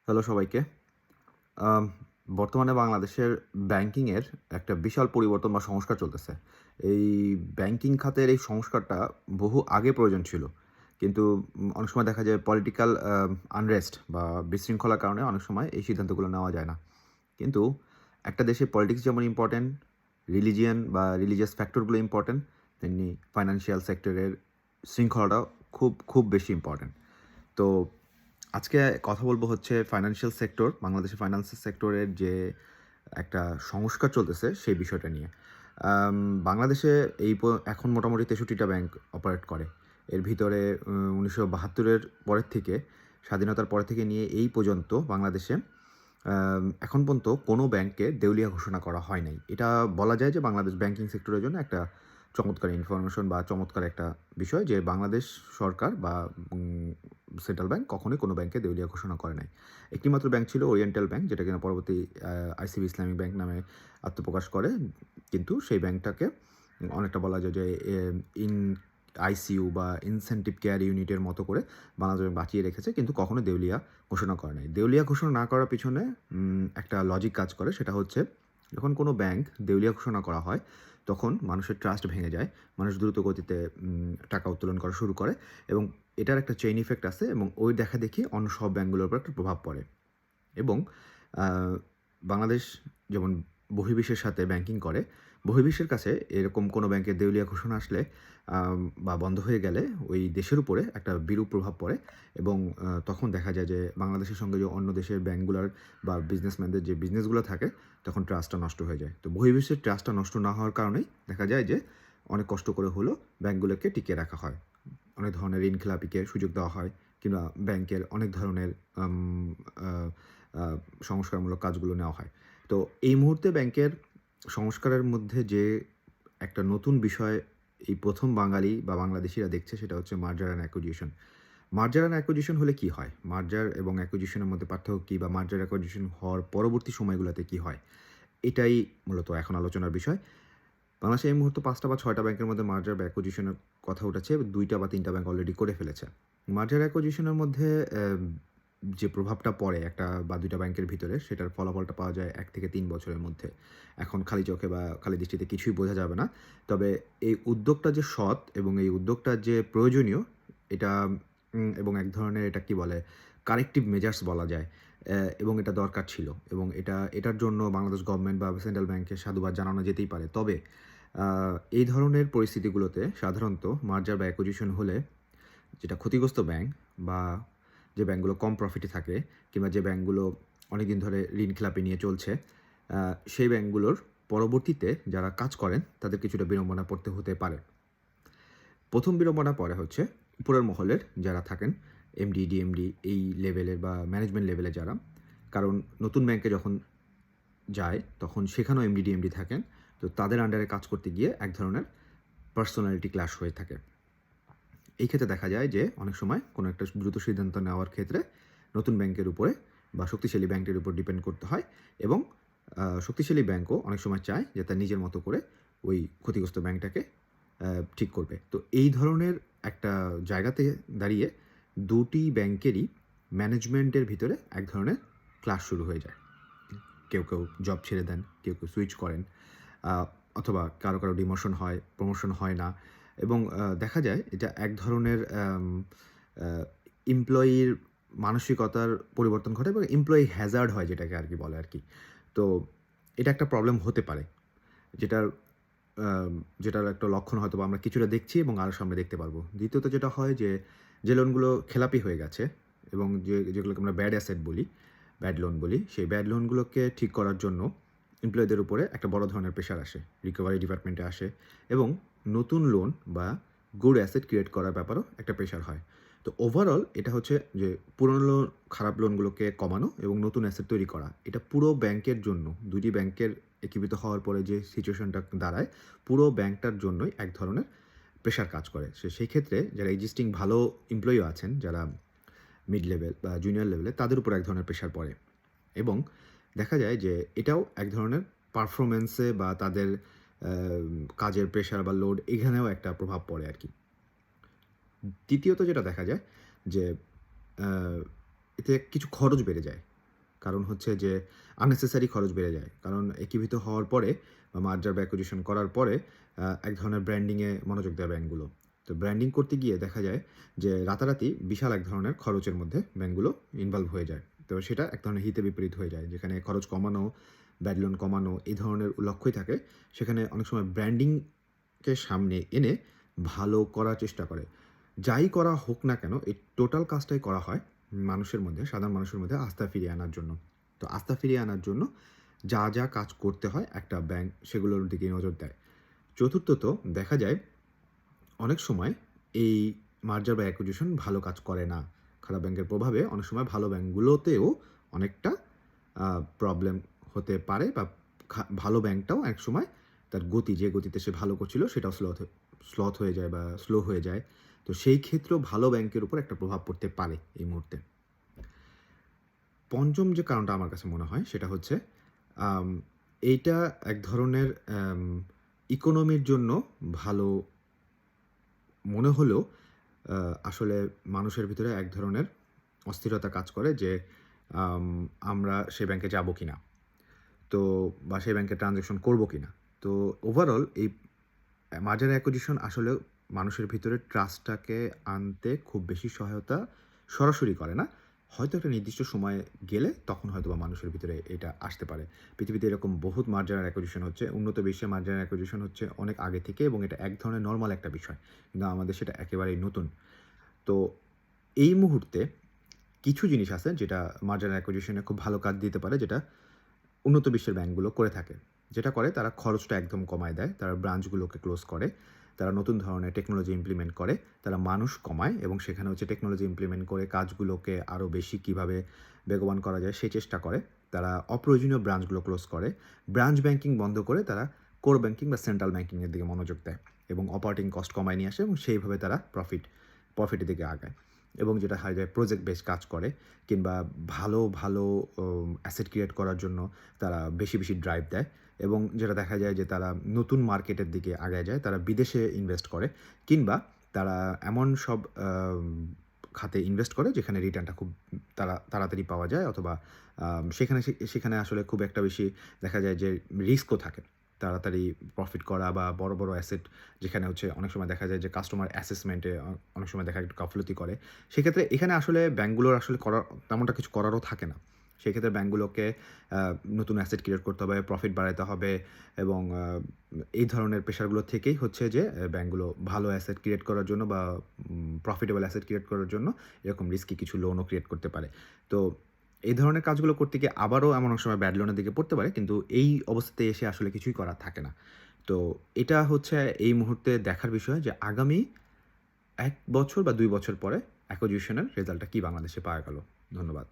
Hello সবাইকে। আম বর্তমানে বাংলাদেশের ব্যাংকিংয়ের একটা বিশাল পরিবর্তন বা সংস্কার চলতেছে। এই ব্যাংকিং খাতের এই সংস্কারটা বহু আগে প্রয়োজন ছিল। কিন্তু অনেক সময় দেখা যায় পলিটিক্যাল আনরেস্ট বা বিশৃঙ্খলার কারণে অনেক সময় এই সিদ্ধান্তগুলো নেওয়া যায় না। কিন্তু একটা দেশে পলিটিক্স যেমন ইম্পোর্টেন্ট, রিলিজিয়ন বা রিলিজিয়াস ফ্যাক্টরগুলো ইম্পোর্টেন্ট, তেমনি ফাইন্যান্সিয়াল সেক্টরের শৃঙ্খলাটাও খুব বেশি ইম্পোর্টেন্ট। তো আজকে কথা বলব হচ্ছে ফাইন্যান্সিয়াল সেক্টর, বাংলাদেশের ফাইন্যান্সিয়াল সেক্টরের যে একটা সংস্কার চলতেছে সেই বিষয়টা নিয়ে। আম বাংলাদেশে এখন মোটামুটি ৬৩টা ব্যাংক অপারেট করে। এর ভিতরে ১৯৭২ এর পরের থেকে, স্বাধীনতার পর থেকে নিয়ে এই পর্যন্ত বাংলাদেশে এখন পর্যন্ত কোনো ব্যাংককে দেউলিয়া ঘোষণা করা হয় নাই। এটা বলা যায় যে বাংলাদেশ ব্যাংকিং সেক্টরের জন্য একটা চমৎকার ইনফরমেশন বা চমৎকার একটা বিষয় যে বাংলাদেশ সরকার বা সেন্ট্রাল ব্যাংক কখনোই কোনো ব্যাংককে দেউলিয়া ঘোষণা করে নাই। একটিমাত্র ব্যাংক ছিল ওরিয়েন্টাল ব্যাংক, যেটা কিনা পরবর্তী আইসিবি ইসলামী ব্যাংক নামে আত্মপ্রকাশ করে। কিন্তু সেই ব্যাংকটাকে অনেকটা বলা যায় যে ইন আইসিইউ বা ইনসেনটিভ কেয়ার ইউনিটের মতো করে বাংলাদেশ ব্যাংক বাঁচিয়ে রেখেছে, কিন্তু কখনো দেউলিয়া ঘোষণা করে নাই। দেউলিয়া ঘোষণা না করার পিছনে একটা লজিক কাজ করে, সেটা হচ্ছে যখন কোনো ব্যাংক দেউলিয়া ঘোষণা করা হয় তখন মানুষের ট্রাস্ট ভেঙে যায়। মানুষ দ্রুত গতিতে টাকা উত্তোলন করা শুরু করে এবং এটার একটা চেইন ইফেক্ট আছে এবং ওই দেখাদেখি অন্য সব ব্যাংকগুলোর উপর একটা প্রভাব পড়ে। এবং আ বাংলাদেশ যেমন বহির্বিশ্বের সাথে ব্যাংকিং করে, বহির্বিশ্বের কাছে এরকম কোনো ব্যাংকের দেউলিয়া ঘোষণা আসলে বা বন্ধ হয়ে গেলে ওই দেশের উপরে একটা বিরূপ প্রভাব পড়ে এবং তখন দেখা যায় যে বাংলাদেশের সঙ্গে যে অন্য দেশের ব্যাংকগুলার বা বিজনেসম্যানদের যে বিজনেসগুলো থাকে, তখন ট্রাস্টটা নষ্ট হয়ে যায়। তো বহির্বিশ্বের ট্রাস্টটা নষ্ট না হওয়ার কারণেই দেখা যায় যে অনেক কষ্ট করে হলেও ব্যাংকগুলোকে টিকিয়ে রাখা হয়। অনেক ধরনের ঋণখেলাপিকে সুযোগ দেওয়া হয় কিংবা ব্যাংকের অনেক ধরনের আম আ আ সংস্কারমূলক কাজগুলো নেওয়া হয়। তো এই মুহূর্তে ব্যাংকের সংস্কারের মধ্যে যে একটা নতুন বিষয় এই ১ম বাঙালি বা বাংলাদেশীরা দেখছে, সেটা হচ্ছে মার্জার অ্যান্ড অ্যাকুইজিশন। মার্জার অ্যান্ড অ্যাকুইজিশন হলে কি হয়? মার্জার এবং অ্যাকুইজিশনের মধ্যে পার্থক্য কী বা মার্জার অ্যাকুইজিশন হওয়ার পরবর্তী সময়গুলোতে কী হয়? এটাই মূলত এখন আলোচনার বিষয়। বাংলাদেশে এই মুহূর্তে ৫ টা বা ৬ টা ব্যাংকের মধ্যে মার্জার বা অ্যাকুইজিশনের কথা উঠেছে। ২ টা বা ৩ টা ব্যাংক অলরেডি করে ফেলেছে। মার্জার অ্যাকুইজিশনের মধ্যে যে প্রভাবটা পড়ে একটা বা ২ টা ব্যাংকের ভিতরে, সেটার ফলাফলটা পাওয়া যায় ১ থেকে ৩ বছরের মধ্যে। এখন খালি চোখে বা খালি দৃষ্টিতে কিছুই বোঝা যাবে না। তবে এই উদ্যোগটা যে সৎ এবং এই উদ্যোগটা যে প্রয়োজনীয়, এটা এবং এক ধরনের এটা কি বলে কারেক্টিভ মেজার্স বলা যায়। এবং এটা দরকার ছিল এবং এটার জন্য বাংলাদেশ গভর্নমেন্ট বা সেন্ট্রাল ব্যাংককে সাধুবাদ জানানো যেতেই পারে। তবে আ এই ধরনের পরিস্থিতিগুলোতে সাধারণত মার্জার বা অ্যাকুইজিশন হলে যেটা ক্ষতিগ্রস্ত ব্যাংক বা যে ব্যাংকগুলো কম প্রফিটে থাকে কিংবা যে ব্যাংকগুলো অনেকদিন ধরে ঋণখেলাপি নিয়ে চলছে, আ সেই ব্যাংকগুলোর পরবর্তীতে যারা কাজ করেন তাদের কিছুটা বিড়ম্বনা পড়তে হতে পারে। ১ম বিড়ম্বনা পড়ে হচ্ছে উপরের মহলের যারা থাকেন, এমডি, ডিএমডি এই লেভেলের বা ম্যানেজমেন্ট লেভেলে যারা। কারণ নতুন ব্যাংকে যখন যায় তখন সেখানেও এমডি, ডিএমডি থাকেন। তো তাদের আন্ডারে কাজ করতে গিয়ে এক ধরনের পার্সোনালিটি ক্ল্যাশ হয়ে থাকে। এই ক্ষেত্রে দেখা যায় যে অনেক সময় কোনো একটা দ্রুত সিদ্ধান্ত নেওয়ার ক্ষেত্রে নতুন ব্যাংকের উপরে বা শক্তিশালী ব্যাংকটির উপর ডিপেন্ড করতে হয় এবং শক্তিশালী ব্যাংকও অনেক সময় চায় যে তার নিজের মতো করে ওই ক্ষতিগ্রস্ত ব্যাংকটাকে ঠিক করবে। তো এই ধরনের একটা জায়গাতে দাঁড়িয়ে ২ টি ব্যাংকেরই ম্যানেজমেন্টের ভিতরে এক ধরনের ক্লাশ শুরু হয়ে যায়। কেউ জব ছেড়ে দেন, কেউ সুইচ করেন। আ অথবা কারো ডিমোশন হয়, প্রমোশন হয় না এবং দেখা যায় এটা এক ধরনের আ এমপ্লয়ির মানসিকতার পরিবর্তন ঘটে এবং এমপ্লয়ি হ্যাজার্ড হয় যেটাকে আরকি বলে আরকি। তো এটা একটা প্রবলেম হতে পারে। যেটার যেটার একটা লক্ষণ হয়তোবা আমরা কিছুটা দেখছি এবং আরো সামনে দেখতে পারবো। দ্বিতীয়ত যেটা হয় যে লোনগুলো খেলাপি হয়ে গেছে এবং যেগুলোকে আমরা ব্যাড অ্যাসেট বলি, ব্যাড লোন বলি, সেই ব্যাড লোনগুলোকে ঠিক করার জন্য এমপ্লয়িদের উপরে একটা বড় ধরনের প্রেশার আসে। রিকভারি ডিপার্টমেন্টে আসে এবং নতুন লোন বা গুড অ্যাসেট ক্রিয়েট করার ব্যাপারেও একটা প্রেশার হয়। তো ওভারঅল এটা হচ্ছে যে পুরনো খারাপ লোনগুলোকে কমানো এবং নতুন অ্যাসেট তৈরি করা। এটা পুরো ব্যাংকের জন্য ২ টি ব্যাংকের একীভূত হওয়ার পরে যে সিচুয়েশনটা দাঁড়ায়, পুরো ব্যাংকটার জন্যই এক ধরনের প্রেশার কাজ করে। সেই ক্ষেত্রে যারা এক্সিস্টিং ভালো এমপ্লয়িও আছেন, যারা মিড লেভেল বা জুনিয়র লেভেলে, তাদের উপর এক ধরনের প্রেশার পড়ে এবং দেখা যায় যে এটাও এক ধরনের পারফরম্যান্সে বা তাদের আ কাজের প্রেশার বা লোড, এখানেও একটা প্রভাব পড়ে আরকি। দ্বিতীয়ত যেটা দেখা যায় যে আ এতে কিছু খরচ বেড়ে যায়। কারণ হচ্ছে যে আননেসেসারি খরচ বেড়ে যায়। কারণ একীভূত হওয়ার পরে বা মার্জার বা অ্যাকুইজিশন করার পরে এক ধরনের ব্র্যান্ডিংয়ে মনোযোগ দেয় ব্যাংকগুলো। তো ব্র্যান্ডিং করতে গিয়ে দেখা যায় যে রাতারাতি বিশাল এক ধরনের খরচের মধ্যে ব্যাংকগুলো ইনভলভ হয়ে যায়। তো সেটা এক ধরনের হিতে বিপরীত হয়ে যায়। যেখানে খরচ কমানো, ব্যাড লোন কমানো এই ধরনের লক্ষ্যই থাকে। সেখানে অনেক সময় ব্র্যান্ডিংকে সামনে এনে ভালো করার চেষ্টা করে। যাই করা হোক না কেন, এই টোটাল কাজটাই করা হয় মানুষের মধ্যে, সাধারণ মানুষের মধ্যে আস্থা ফিরিয়ে আনার জন্য। তো আস্থা ফিরিয়ে আনার জন্য যা, যা কাজ করতে হয় একটা ব্যাংক সেগুলোর দিকে নজর দেয়। চতুর্থত দেখা যায় অনেক সময় এই মার্জার বা অ্যাকুইজিশন ভালো কাজ করে না। খারাপ ব্যাংকের প্রভাবে অনেক সময় ভালো ব্যাংকগুলোতেও অনেকটা প্রবলেম হতে পারে বা ভালো ব্যাংকটাও অনেক সময় তার গতি যে গতিতে সে ভালো করছিল সেটাও স্লথ হয়ে যায় বা স্লো হয়ে যায়। তো সেই ক্ষেত্রেও ভালো ব্যাংকের উপর একটা প্রভাব পড়তে পারে এই মুহূর্তে। পঞ্চম যে কারণটা আমার কাছে মনে হয় সেটা হচ্ছে আম এইটা এক ধরনের ইকোনমির জন্য ভালো মনে হলেও আসলে মানুষের ভিতরে এক ধরনের অস্থিরতা কাজ করে যে আম আমরা সে ব্যাংকে যাবো কিনা? তো বা সেই ব্যাংকে ট্রান্সেকশন করবো কিনা? তো ওভারঅল এই মার্জার অ্যাকুইজিশন আসলে মানুষের ভিতরে ট্রাস্টটাকে আনতে খুব বেশি সহায়তা সরাসরি করে না। হয়তো একটা নির্দিষ্ট সময়ে গেলে তখন হয়তোবা মানুষের ভিতরে এটা আসতে পারে। পৃথিবীতে এরকম বহুত মার্জার অ্যাকুইজিশন হচ্ছে। উন্নত বিশ্বে মার্জার অ্যাকুইজিশন হচ্ছে অনেক আগে থেকে এবং এটা এক ধরনের নরমাল একটা বিষয়। কিন্তু আমাদের সেটা একেবারেই নতুন। তো এই মুহূর্তে কিছু জিনিস আছে যেটা মার্জার অ্যাকুইজিশনে খুব ভালো কাজ দিতে পারে যেটা উন্নত বিশ্বের ব্যাংকগুলো করে থাকে। যেটা করে তারা খরচটা একদম কমায় দেয়। তারা ব্রাঞ্চগুলোকে ক্লোজ করে। তারা নতুন ধরনের টেকনোলজি ইমপ্লিমেন্ট করে। তারা মানুষ কমায় এবং সেখানে হচ্ছে টেকনোলজি ইমপ্লিমেন্ট করে কাজগুলোকে আরও বেশি কিভাবে বেগবান করা যায় সেই চেষ্টা করে। তারা অপ্রয়োজনীয় ব্রাঞ্চগুলো ক্লোজ করে। ব্রাঞ্চ ব্যাংকিং বন্ধ করে তারা কোর ব্যাংকিং বা সেন্ট্রাল ব্যাংকিংয়ের দিকে মনোযোগ দেয় এবং অপারেটিং কস্ট কমায় নিয়ে আসে এবং সেইভাবে তারা প্রফিটের দিকে আগায়। এবং যেটা হয় যে প্রজেক্ট বেস কাজ করে কিংবা ভালো অ্যাসেট ক্রিয়েট করার জন্য তারা বেশি ড্রাইভ দেয় এবং যেটা দেখা যায় যে তারা নতুন মার্কেটের দিকে আগায় যায়। তারা বিদেশে ইনভেস্ট করে কিংবা তারা এমন সব খাতে ইনভেস্ট করে যেখানে রিটার্নটা খুব তাড়াতাড়ি পাওয়া যায় অথবা সেখানে আসলে খুব একটা বেশি দেখা যায় যে রিস্কও থাকে। তাড়াতাড়ি প্রফিট করা বা বড় অ্যাসেট যেখানে হচ্ছে অনেক সময় দেখা যায় যে কাস্টমার অ্যাসেসমেন্টে অনেক সময় দেখা যায় একটু গাফিলতি করে। সেক্ষেত্রে এখানে আসলে ব্যাংকগুলোর আসলে তেমনটা কিছু করারও থাকে না। সেক্ষেত্রে ব্যাংকগুলোকে নতুন অ্যাসেট ক্রিয়েট করতে হবে, প্রফিট বাড়াতে হবে এবং এই ধরনের প্রেশারগুলো থেকেই হচ্ছে যে ব্যাংকগুলো ভালো অ্যাসেট ক্রিয়েট করার জন্য বা প্রফিটেবল অ্যাসেট ক্রিয়েট করার জন্য এরকম রিস্কি কিছু লোনও ক্রিয়েট করতে পারে। তো এই ধরনের কাজগুলো করতে গিয়ে আবারও এমন অনেক সময় ব্যাড লোনের দিকে পড়তে পারে। কিন্তু এই অবস্থাতে এসে আসলে কিছুই করার থাকে না। তো এটা হচ্ছে এই মুহূর্তে দেখার বিষয় যে আগামী ১ বছর বা ২ বছর পরে অ্যাকুইজিশনের রেজাল্টটা কি বাংলাদেশে পাওয়া গেল। ধন্যবাদ।